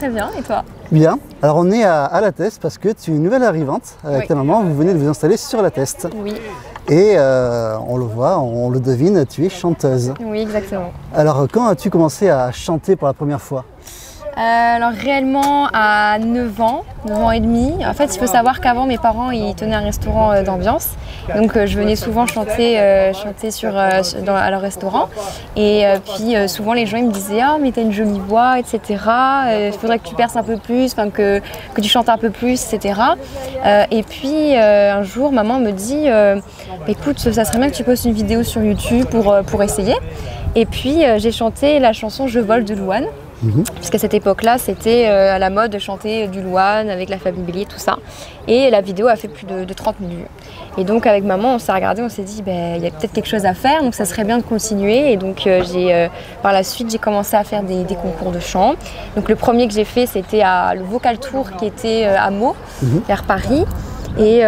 très bien. Et toi? Bien. Alors on est à La Teste parce que tu es une nouvelle arrivante avec Oui. ta maman. Vous venez de vous installer sur La Teste. Oui. Et on le voit, on le devine, tu es chanteuse. Oui, exactement. Alors quand as-tu commencé à chanter pour la première fois? Alors réellement à 9 ans et demi. En fait, il faut savoir qu'avant mes parents ils tenaient un restaurant d'ambiance. Donc je venais souvent chanter à leur restaurant. Et puis souvent les gens ils me disaient ah mais t'as une jolie voix, etc. Il faudrait que tu perces un peu plus, que tu chantes un peu plus, etc. Et puis un jour maman me dit écoute ça serait bien que tu postes une vidéo sur YouTube pour essayer. Et puis j'ai chanté la chanson Je vole de Louane. Puisqu'à cette époque-là, c'était à la mode de chanter du Louane avec la famille Bélier, tout ça. Et la vidéo a fait plus de 30 000 vues. Et donc avec maman, on s'est regardé, on s'est dit, il y a peut-être quelque chose à faire, donc ça serait bien de continuer. Et donc par la suite, j'ai commencé à faire des concours de chant. Donc le premier que j'ai fait, c'était le Vocal Tour qui était à Meaux, vers Paris. Et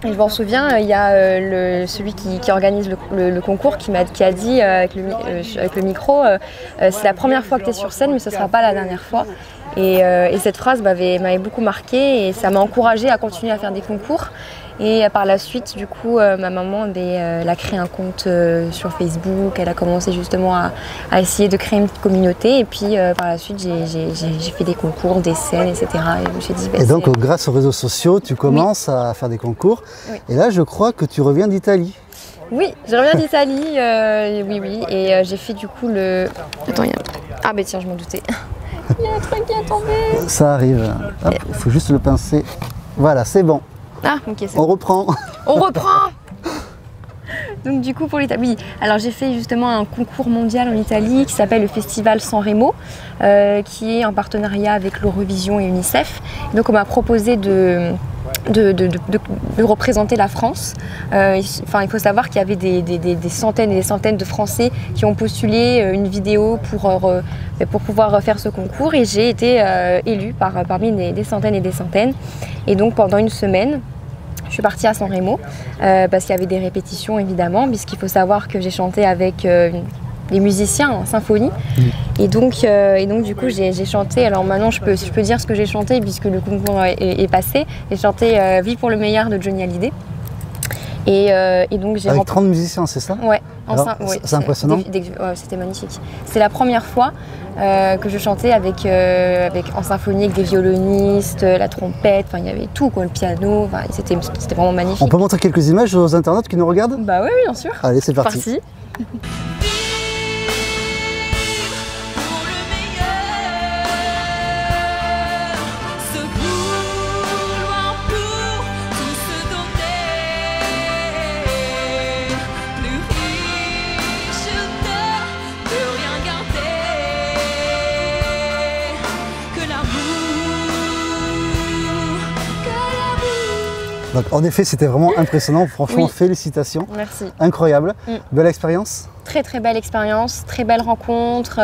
je m'en souviens, il y a celui qui organise le concours qui a dit avec le micro c'est la première fois que tu es sur scène mais ce ne sera pas la dernière fois. Et cette phrase m'avait beaucoup marquée et ça m'a encouragée à continuer à faire des concours. Et par la suite, du coup, ma maman elle a créé un compte sur Facebook. Elle a commencé justement à essayer de créer une petite communauté. Et puis par la suite, j'ai fait des concours, des scènes, etc. Et je me suis dit, et donc grâce aux réseaux sociaux, tu commences à faire des concours. Oui. Et là, je crois que tu reviens d'Italie. Oui, je reviens d'Italie, oui. Et j'ai fait du coup le... Attends, ah ben tiens, je m'en doutais. Il y a un truc qui est tombé. Ça arrive. Il faut juste le pincer. Voilà, c'est bon. Ah, ok, c'est bon. On reprend. On reprend. Donc du coup pour l'Italie, alors j'ai fait justement un concours mondial en Italie qui s'appelle le Festival Sanremo, qui est en partenariat avec l'Eurovision et UNICEF. Donc on m'a proposé de représenter la France. Il faut savoir qu'il y avait des centaines et des centaines de Français qui ont postulé une vidéo pour pouvoir faire ce concours et j'ai été élue parmi des centaines et des centaines. Et donc pendant une semaine, je suis partie à Sanremo parce qu'il y avait des répétitions évidemment, puisqu'il faut savoir que j'ai chanté avec des musiciens en symphonie. Et donc du coup j'ai chanté, alors maintenant je peux dire ce que j'ai chanté puisque le concours est passé. J'ai chanté Vie pour le meilleur de Johnny Hallyday. Et donc j'ai avec 30 musiciens, c'est ça? Ouais. C'est impressionnant. Ouais, c'était magnifique. C'est la première fois que je chantais en symphonie avec des violonistes, la trompette, il y avait tout, le piano, c'était vraiment magnifique. On peut montrer quelques images aux internautes qui nous regardent? Bah oui, bien sûr. Allez, c'est parti. Donc, en effet, c'était vraiment impressionnant. Franchement, félicitations. Merci. Incroyable. Belle expérience? Très très belle expérience, très belle rencontre.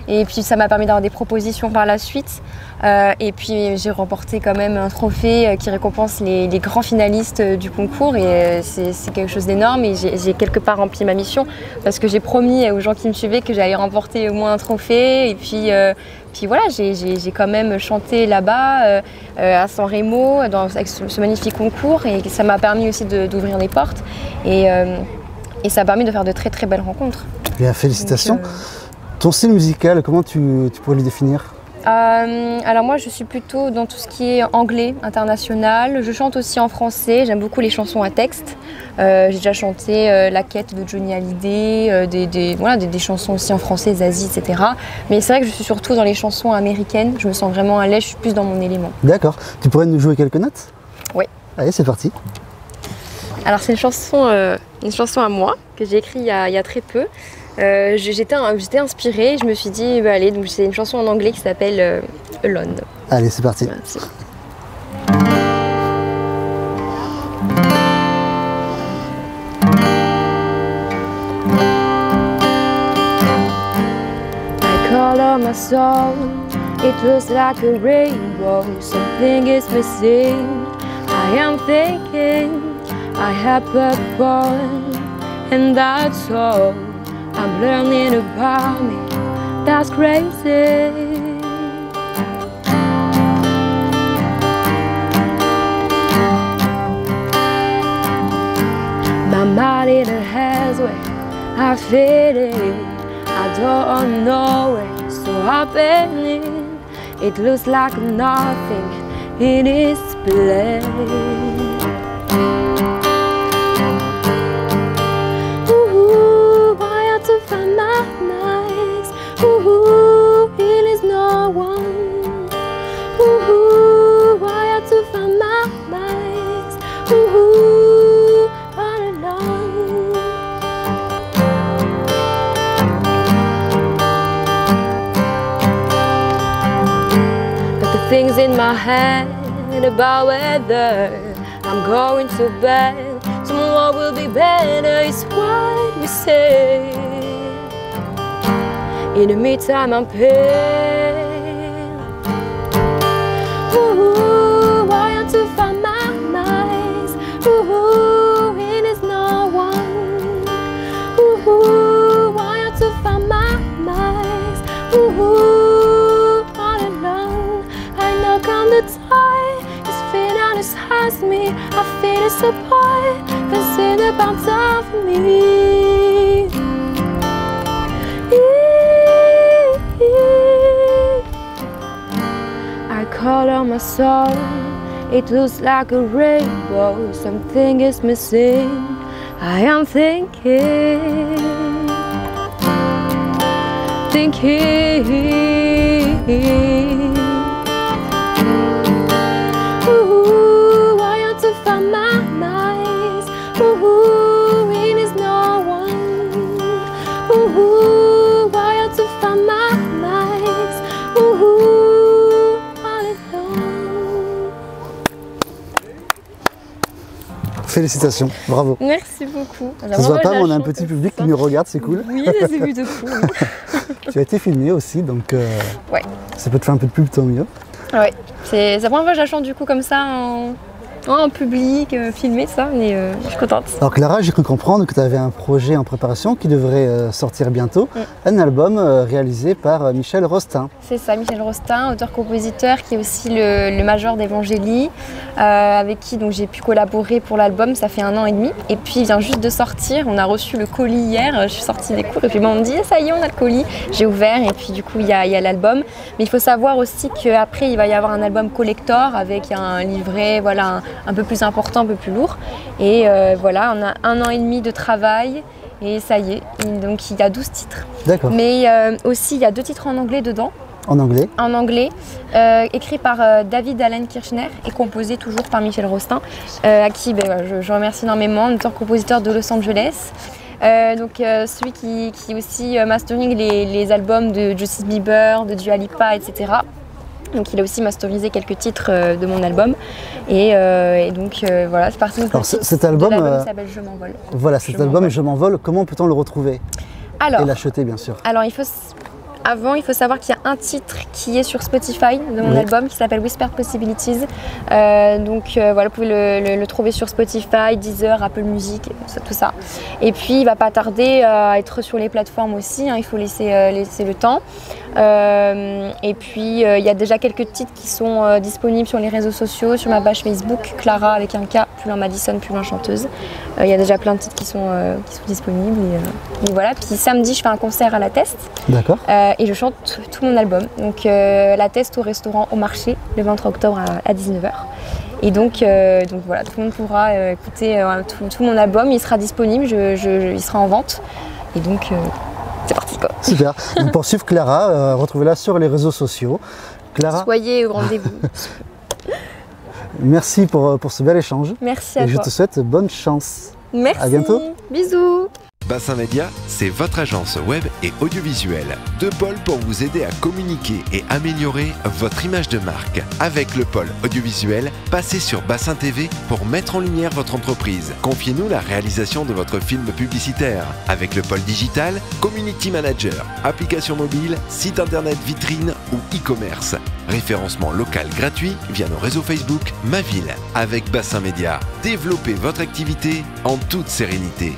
Et puis ça m'a permis d'avoir des propositions par la suite. Et puis j'ai remporté quand même un trophée qui récompense les grands finalistes du concours. Et c'est quelque chose d'énorme. Et j'ai quelque part rempli ma mission parce que j'ai promis aux gens qui me suivaient que j'allais remporter au moins un trophée. Et puis voilà, j'ai quand même chanté là-bas à Sanremo avec ce magnifique concours et ça m'a permis aussi d'ouvrir des portes et ça a permis de faire de très très belles rencontres. Bien, félicitations. Donc, ton style musical, comment tu pourrais le définir? Alors moi je suis plutôt dans tout ce qui est anglais, international. Je chante aussi en français, j'aime beaucoup les chansons à texte. J'ai déjà chanté La Quête de Johnny Hallyday, des chansons aussi en français, Zazie, etc. Mais c'est vrai que je suis surtout dans les chansons américaines, je me sens vraiment à l'aise, je suis plus dans mon élément. D'accord, tu pourrais nous jouer quelques notes? Oui. Allez, c'est parti. Alors c'est une chanson à moi, que j'ai écrite il y a très peu. J'étais inspirée, je me suis dit, allez, donc c'est une chanson en anglais qui s'appelle Alone. Allez, c'est parti. Merci. I color my soul, it looks like a rainbow, something is missing. I am thinking I have purple, and that's all I'm learning about me, that's crazy. I feel it, I don't know where it's so happening. It looks like nothing in its place. Ooh, I have to find my nights. Ooh, it is no one. Ooh, I have to find my nights. Ooh, all alone. Got the things in my head about whether I'm going to bed. Tomorrow will be better, it's what we say. In the meantime, I'm pale. Ooh, I want to find my nights. Ooh, it is no one. Ooh, I want to find my nights. Ooh, all alone. I knock on the door. His feet on his has me. I feel it's apart. Concerned about time for me. I call on my soul, it looks like a rainbow, something is missing, I am thinking. Ooh, I want to find my nights. Ooh, it is no one. Ooh, I want to find my nights. Ooh, all alone. Félicitations, bravo. Merci beaucoup. Ça se voit pas, mais on a un petit public qui nous regarde, c'est cool. Oui, c'est plutôt cool. Tu as été filmé aussi, donc Ouais. ça peut te faire un peu de pub, tant mieux. Ouais, c'est la première fois que je la chante du coup comme ça en public, filmé ça, mais je suis contente. Alors Clara, j'ai cru comprendre que tu avais un projet en préparation qui devrait sortir bientôt, un album réalisé par Michel Rostin. C'est ça, Michel Rostin, auteur-compositeur qui est aussi le major d'Evangélie, avec qui j'ai pu collaborer pour l'album, ça fait 1 an et demi. Et puis il vient juste de sortir, on a reçu le colis hier, je suis sortie des cours et puis on me dit ça y est, on a le colis. J'ai ouvert et puis du coup il y a l'album. Mais il faut savoir aussi qu'après il va y avoir un album collector avec un livret, voilà, un peu plus important, un peu plus lourd. Et voilà, on a 1 an et demi de travail et ça y est, donc il y a 12 titres. D'accord. Mais aussi il y a 2 titres en anglais dedans. En anglais? En anglais, écrit par David Allen Kirchner et composé toujours par Michel Rostin, à qui je remercie énormément, auteur-compositeur de Los Angeles. Celui qui aussi mastering les albums de Justin Bieber, de Dua Lipa, etc. Donc il a aussi masterisé quelques titres de mon album et donc voilà, c'est parti. Alors cet album s'appelle Je m'envole. Voilà, cet album Je m'envole, comment peut-on le retrouver? Alors, et l'acheter bien sûr. Alors il faut savoir qu'il y a un titre qui est sur Spotify de mon album qui s'appelle Whispered Possibilities. Voilà, vous pouvez le trouver sur Spotify, Deezer, Apple Music, tout ça. Et puis il va pas tarder à être sur les plateformes aussi, il faut laisser le temps. Et puis il y a déjà quelques titres qui sont disponibles sur les réseaux sociaux, sur ma page Facebook, Clara avec un K, plus loin Madison, plus loin chanteuse. Il y a déjà plein de titres qui sont disponibles. Et voilà, puis samedi je fais un concert à La Teste. D'accord. Et je chante tout mon album. Donc La Teste au restaurant Au Marché le 23 octobre à 19h. Et donc voilà, tout le monde pourra écouter tout mon album. Il sera disponible, il sera en vente. Et donc c'est parti quoi. Super. Donc, pour suivre Clara, retrouvez-la sur les réseaux sociaux. Clara, soyez au rendez-vous. Merci pour ce bel échange. Merci à toi. Et je te souhaite bonne chance. Merci. À bientôt. Bisous. Bassin Média, c'est votre agence web et audiovisuelle. 2 pôles pour vous aider à communiquer et améliorer votre image de marque. Avec le pôle audiovisuel, passez sur Bassin TV pour mettre en lumière votre entreprise. Confiez-nous la réalisation de votre film publicitaire. Avec le pôle digital, Community Manager, application mobile, site internet vitrine ou e-commerce. Référencement local gratuit via nos réseaux Facebook, Ma Ville. Avec Bassin Média, développez votre activité en toute sérénité.